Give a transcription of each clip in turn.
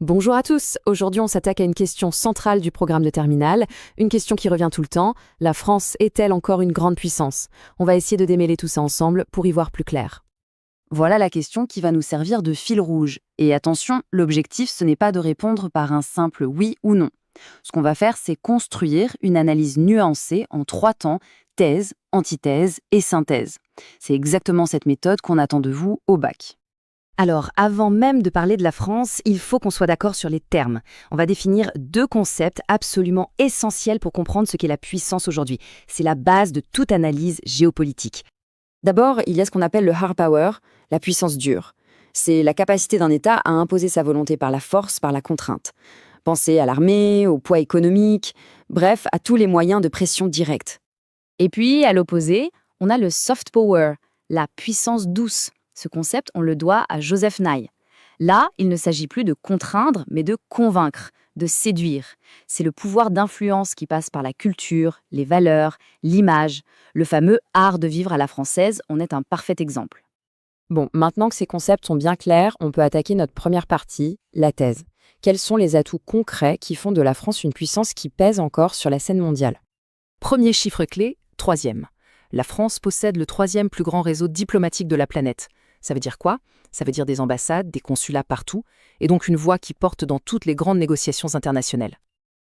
Bonjour à tous, aujourd'hui on s'attaque à une question centrale du programme de terminale, une question qui revient tout le temps, la France est-elle encore une grande puissance? On va essayer de démêler tout ça ensemble pour y voir plus clair. Voilà la question qui va nous servir de fil rouge. Et attention, l'objectif, ce n'est pas de répondre par un simple oui ou non. Ce qu'on va faire, c'est construire une analyse nuancée en 3 temps: thèse, antithèse et synthèse. C'est exactement cette méthode qu'on attend de vous au bac. Alors, avant même de parler de la France, il faut qu'on soit d'accord sur les termes. On va définir deux concepts absolument essentiels pour comprendre ce qu'est la puissance aujourd'hui. C'est la base de toute analyse géopolitique. D'abord, il y a ce qu'on appelle le hard power, la puissance dure. C'est la capacité d'un État à imposer sa volonté par la force, par la contrainte. Pensez à l'armée, au poids économique, bref, à tous les moyens de pression directe. Et puis, à l'opposé, on a le soft power, la puissance douce. Ce concept, on le doit à Joseph Nye. Là, il ne s'agit plus de contraindre, mais de convaincre, de séduire. C'est le pouvoir d'influence qui passe par la culture, les valeurs, l'image. Le fameux art de vivre à la française en est un parfait exemple. Bon, maintenant que ces concepts sont bien clairs, on peut attaquer notre première partie, la thèse. Quels sont les atouts concrets qui font de la France une puissance qui pèse encore sur la scène mondiale? Premier chiffre clé, troisième. La France possède le troisième plus grand réseau diplomatique de la planète. Ça veut dire quoi? Ça veut dire des ambassades, des consulats partout, et donc une voix qui porte dans toutes les grandes négociations internationales.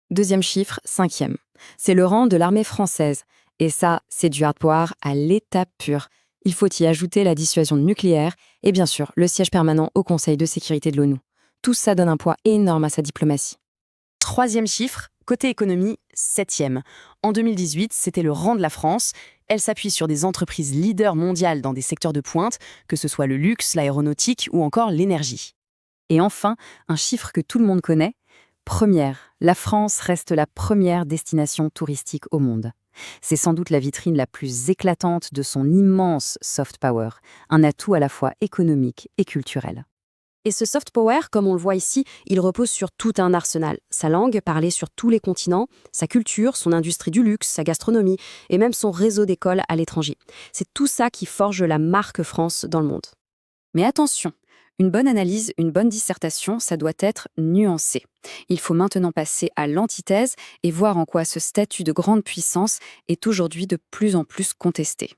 Deuxième chiffre, cinquième. C'est le rang de l'armée française. Et ça, c'est du hard power à l'état pur. Il faut y ajouter la dissuasion nucléaire et bien sûr le siège permanent au Conseil de sécurité de l'ONU. Tout ça donne un poids énorme à sa diplomatie. Troisième chiffre, côté économie, septième. En 2018, c'était le rang de la France. Elle s'appuie sur des entreprises leaders mondiales dans des secteurs de pointe, que ce soit le luxe, l'aéronautique ou encore l'énergie. Et enfin, un chiffre que tout le monde connaît: première. La France reste la première destination touristique au monde. C'est sans doute la vitrine la plus éclatante de son immense soft power, un atout à la fois économique et culturel. Et ce soft power, comme on le voit ici, il repose sur tout un arsenal. Sa langue, parlée sur tous les continents, sa culture, son industrie du luxe, sa gastronomie, et même son réseau d'écoles à l'étranger. C'est tout ça qui forge la marque France dans le monde. Mais attention, une bonne analyse, une bonne dissertation, ça doit être nuancé. Il faut maintenant passer à l'antithèse et voir en quoi ce statut de grande puissance est aujourd'hui de plus en plus contesté.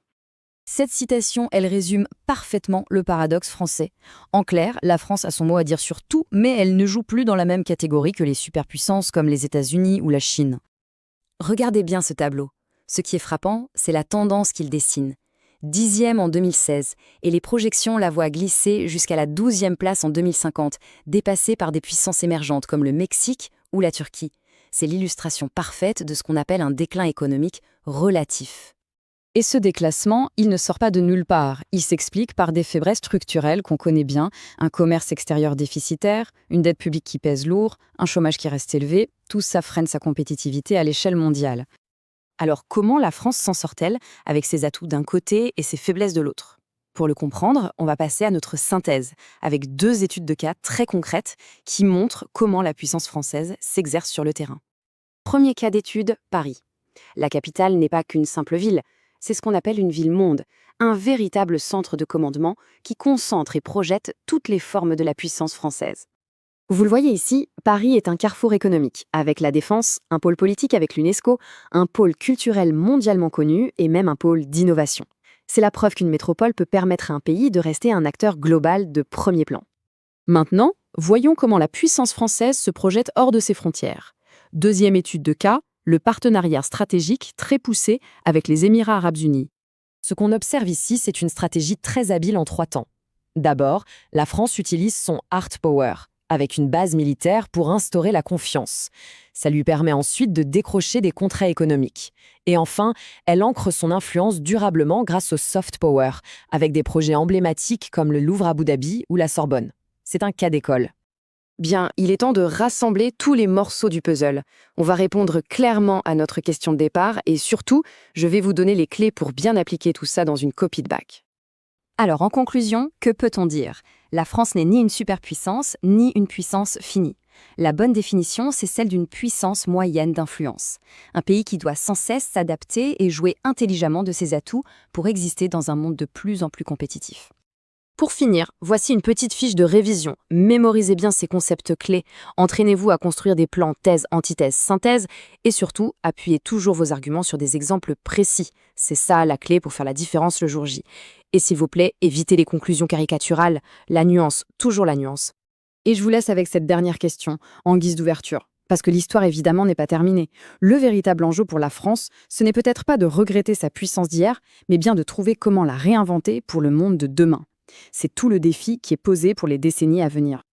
Cette citation, elle résume parfaitement le paradoxe français. En clair, la France a son mot à dire sur tout, mais elle ne joue plus dans la même catégorie que les superpuissances comme les États-Unis ou la Chine. Regardez bien ce tableau. Ce qui est frappant, c'est la tendance qu'il dessine. 10e en 2016, et les projections la voient glisser jusqu'à la 12e place en 2050, dépassée par des puissances émergentes comme le Mexique ou la Turquie. C'est l'illustration parfaite de ce qu'on appelle un déclin économique relatif. Et ce déclassement, il ne sort pas de nulle part. Il s'explique par des faiblesses structurelles qu'on connaît bien, un commerce extérieur déficitaire, une dette publique qui pèse lourd, un chômage qui reste élevé. Tout ça freine sa compétitivité à l'échelle mondiale. Alors comment la France s'en sort-elle avec ses atouts d'un côté et ses faiblesses de l'autre? Pour le comprendre, on va passer à notre synthèse, avec deux études de cas très concrètes qui montrent comment la puissance française s'exerce sur le terrain. Premier cas d'étude, Paris. La capitale n'est pas qu'une simple ville, c'est ce qu'on appelle une ville-monde, un véritable centre de commandement qui concentre et projette toutes les formes de la puissance française. Vous le voyez ici, Paris est un carrefour économique, avec la défense, un pôle politique avec l'UNESCO, un pôle culturel mondialement connu et même un pôle d'innovation. C'est la preuve qu'une métropole peut permettre à un pays de rester un acteur global de premier plan. Maintenant, voyons comment la puissance française se projette hors de ses frontières. Deuxième étude de cas, le partenariat stratégique très poussé avec les Émirats arabes unis. Ce qu'on observe ici, c'est une stratégie très habile en 3 temps. D'abord, la France utilise son hard power, avec une base militaire pour instaurer la confiance. Ça lui permet ensuite de décrocher des contrats économiques. Et enfin, elle ancre son influence durablement grâce au soft power, avec des projets emblématiques comme le Louvre Abu Dhabi ou la Sorbonne. C'est un cas d'école. Bien, il est temps de rassembler tous les morceaux du puzzle. On va répondre clairement à notre question de départ et surtout, je vais vous donner les clés pour bien appliquer tout ça dans une copie de bac. Alors, en conclusion, que peut-on dire? La France n'est ni une superpuissance, ni une puissance finie. La bonne définition, c'est celle d'une puissance moyenne d'influence. Un pays qui doit sans cesse s'adapter et jouer intelligemment de ses atouts pour exister dans un monde de plus en plus compétitif. Pour finir, voici une petite fiche de révision. Mémorisez bien ces concepts clés, entraînez-vous à construire des plans thèse, antithèse, synthèse, et surtout, appuyez toujours vos arguments sur des exemples précis. C'est ça la clé pour faire la différence le jour J. Et s'il vous plaît, évitez les conclusions caricaturales, la nuance, toujours la nuance. Et je vous laisse avec cette dernière question, en guise d'ouverture. Parce que l'histoire, évidemment, n'est pas terminée. Le véritable enjeu pour la France, ce n'est peut-être pas de regretter sa puissance d'hier, mais bien de trouver comment la réinventer pour le monde de demain. C'est tout le défi qui est posé pour les décennies à venir.